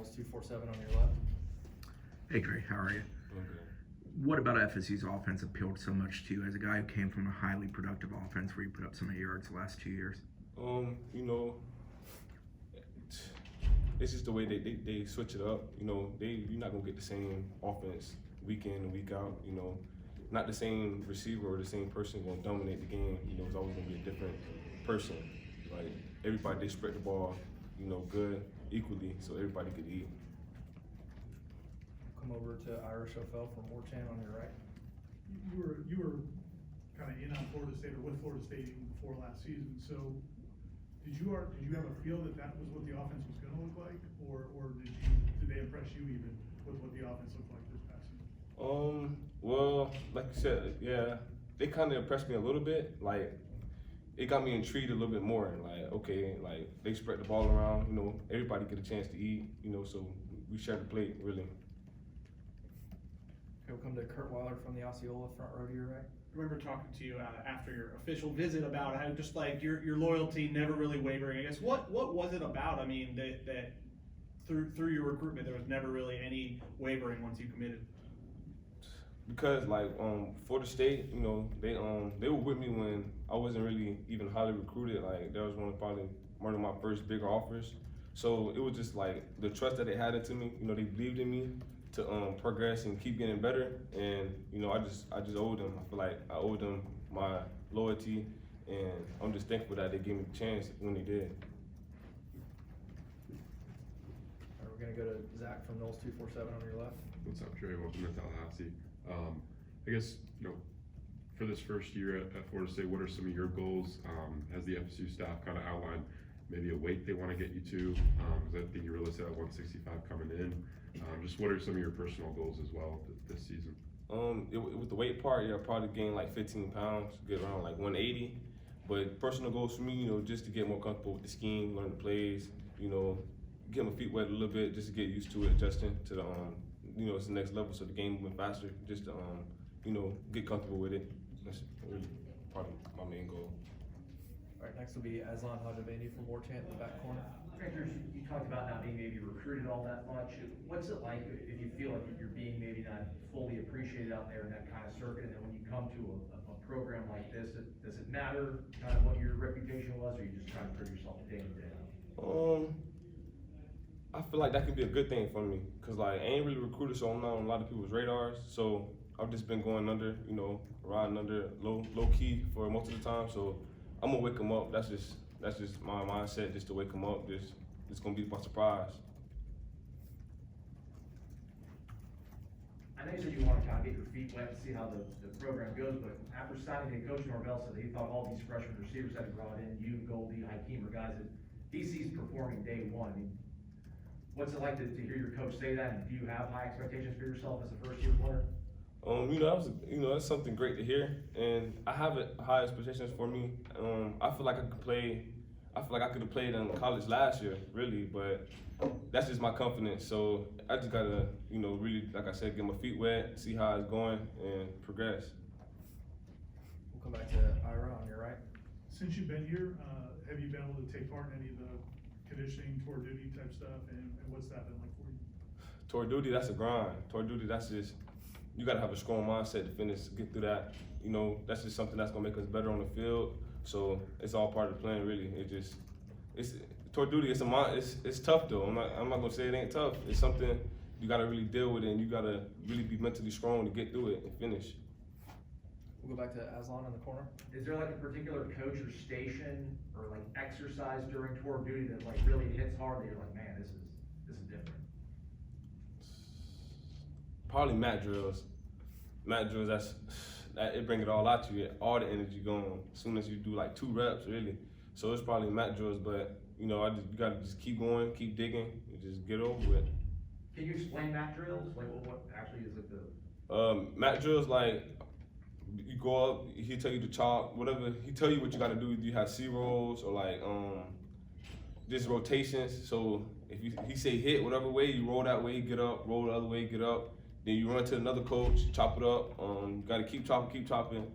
Knowles 247 on your left. Hey Gray, how are you? Okay. What about FSU's offense appealed so much to you as a guy who came from a highly productive offense where you put up so many yards the last 2 years? You know, it's just the way they switch it up. You know, you're not gonna get the same offense week in and week out. You know, not the same receiver or the same person gonna dominate the game. You know, it's always gonna be a different person. Like everybody, they spread the ball, you know, good equally, so everybody could eat. Come over to Irish O'Fell from Warchan on your right. You were kind of in on Florida State or with Florida State even before last season. So did you have a feel that was what the offense was going to look like, or did they impress you even with what the offense looked like this past season? Well, like you said, yeah, they kind of impressed me a little bit. Like it got me intrigued a little bit more. Like okay, like they spread the ball around. You know, everybody get a chance to eat. You know, so we shared the plate really. We'll come to Kurt Weiler from the Osceola front row to your right. I remember talking to you after your official visit about how just like your loyalty never really wavering. I guess what was it about? I mean that through your recruitment there was never really any wavering once you committed. Because like Florida State, you know, they were with me when I wasn't really even highly recruited. Like that was probably one of my first bigger offers. So it was just like the trust that they had into me. You know, they believed in me to progress and keep getting better, and you know I just owed them. I feel like I owed them my loyalty, and I'm just thankful that they gave me the chance when they did. All right, we're gonna go to Zach from Knowles 247 on your left. What's up, Trey? Welcome to Tallahassee. I guess, you know, for this first year at Florida State, what are some of your goals? Has the FSU staff kind of outlined maybe a weight they want to get you to? Because I think you really said at 165 coming in. Just what are some of your personal goals as well this season? With the weight part, yeah, I'll probably gain like 15 pounds, get around like 180. But personal goals for me, you know, just to get more comfortable with the scheme, learn the plays, you know, get my feet wet a little bit, just to get used to it, adjusting to the, you know, it's the next level, so the game moving faster, just to, you know, get comfortable with it. That's really probably my main goal. All right, next will be Aslan Hajavandi from Warchan in the back corner. Victor, you talked about not being maybe recruited all that much. What's it like if you feel like you're being maybe not fully appreciated out there in that kind of circuit, and then when you come to a program like this, does it matter kind of what your reputation was, or you just trying to prove yourself day in and day out? I feel like that could be a good thing for me, cause like I ain't really recruited, so I'm not on a lot of people's radars. So I've just been going under, you know, riding under low key for most of the time. So I'm gonna wake them up. That's just my mindset, just to wake them up. It's gonna be by surprise. I know you said you want to kind of get your feet wet and see how the program goes, but after signing it, Coach Norvell said he thought all these freshman receivers that he brought in, you, Goldie, Hakeem, are guys that he sees performing day one. I mean, what's it like to hear your coach say that, and do you have high expectations for yourself as a first-year player? You know, that's something great to hear, and I have high expectations for me. I feel like I could play. I feel like I could have played in college last year, really, but that's just my confidence. So I just gotta, you know, really, like I said, get my feet wet, see how it's going, and progress. We'll come back to Ira on your right. Since you've been here, have you been able to take part in any of the conditioning, tour duty type stuff, and what's that been like for you? Tour duty, that's a grind. Tour duty, that's just, you gotta have a strong mindset to get through that. You know, that's just something that's gonna make us better on the field. So it's all part of the plan, really. It's tour duty. It's tough though. I'm not gonna say it ain't tough. It's something you gotta really deal with, and you gotta really be mentally strong to get through it and finish. We'll go back to Aslan in the corner. Is there like a particular coach or station or like exercise during tour of duty that like really hits hard that you're like, man, this is different? Probably mat drills. Mat drills, it bring it all out to you, all the energy going as soon as you do like 2 reps, really. So it's probably mat drills, but you know, you gotta just keep going, keep digging, and just get over it. Can you explain mat drills? Like what actually is like the? Mat drills, like you go up, he tell you to chop, whatever. He tell you what you gotta do. You have C rolls or like just rotations. So if he say hit whatever way, you roll that way, get up, roll the other way, get up. Then you run to another coach, chop it up. You gotta keep chopping.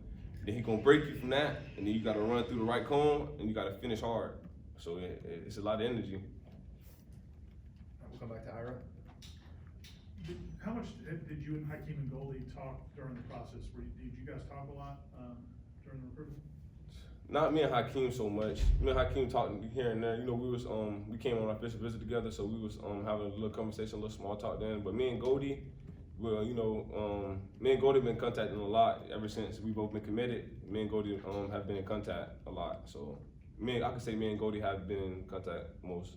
Then he gonna break you from that, and then you gotta run through the right cone, and you gotta finish hard. So it's a lot of energy. We'll come back to Ira. How much did you and Hakeem and Goldie talk during the process? Did you guys talk a lot, during the recruitment? Not me and Hakeem so much. Me and Hakeem talking here and there. You know, we came on our official visit together, so we was having a little conversation, a little small talk then. But me and Goldie, well, you know, me and Goldie been contacting a lot ever since we both been committed. Me and Goldie have been in contact a lot. So I can say me and Goldie have been in contact most.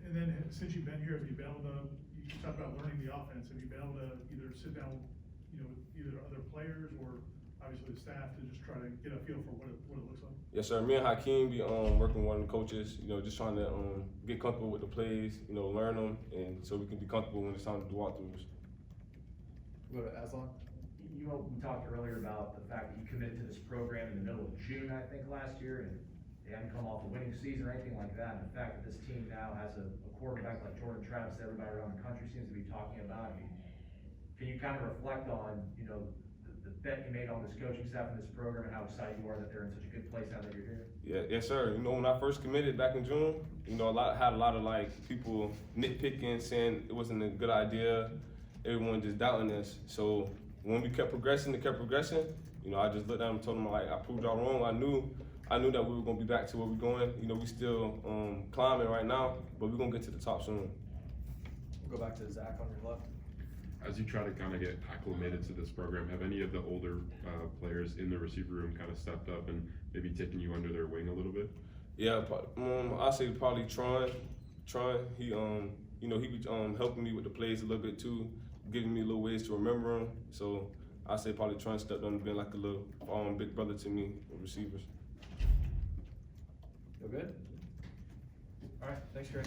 And then since you've been here, have you been able to, you talked about learning the offense, have you been able to either sit down, you know, with either other players or obviously the staff to just try to get a feel for what it looks like? Yes, sir. Me and Hakeem be working with one of the coaches, you know, just trying to get comfortable with the plays, you know, learn them, and so we can be comfortable when it's time to do walkthroughs. Go to Aslan. You know, we talked earlier about the fact that you committed to this program in the middle of June, I think, last year, and they hadn't come off a winning season or anything like that. And the fact that this team now has a quarterback like Jordan Travis, everybody around the country seems to be talking about. I mean, can you kind of reflect on, you know, the bet you made on this coaching staff and this program and how excited you are that they're in such a good place now that you're here? Yeah, yes, sir. You know, when I first committed back in June, you know, had a lot of like people nitpicking, saying it wasn't a good idea. Everyone just doubting us. So when we kept progressing, you know, I just looked at them and told them, like, I proved y'all wrong. I knew that we were gonna be back to where we're going. You know, we still climbing right now, but we're gonna get to the top soon. We'll go back to Zach on your left. As you try to kind of get acclimated to this program, have any of the older players in the receiver room kind of stepped up and maybe taken you under their wing a little bit? Yeah, I'll say probably Tron, he you know, he was helping me with the plays a little bit too, giving me little ways to remember them. So I say probably Tron stepped on and been like a little big brother to me with receivers. Feel good? All right, thanks, Trey.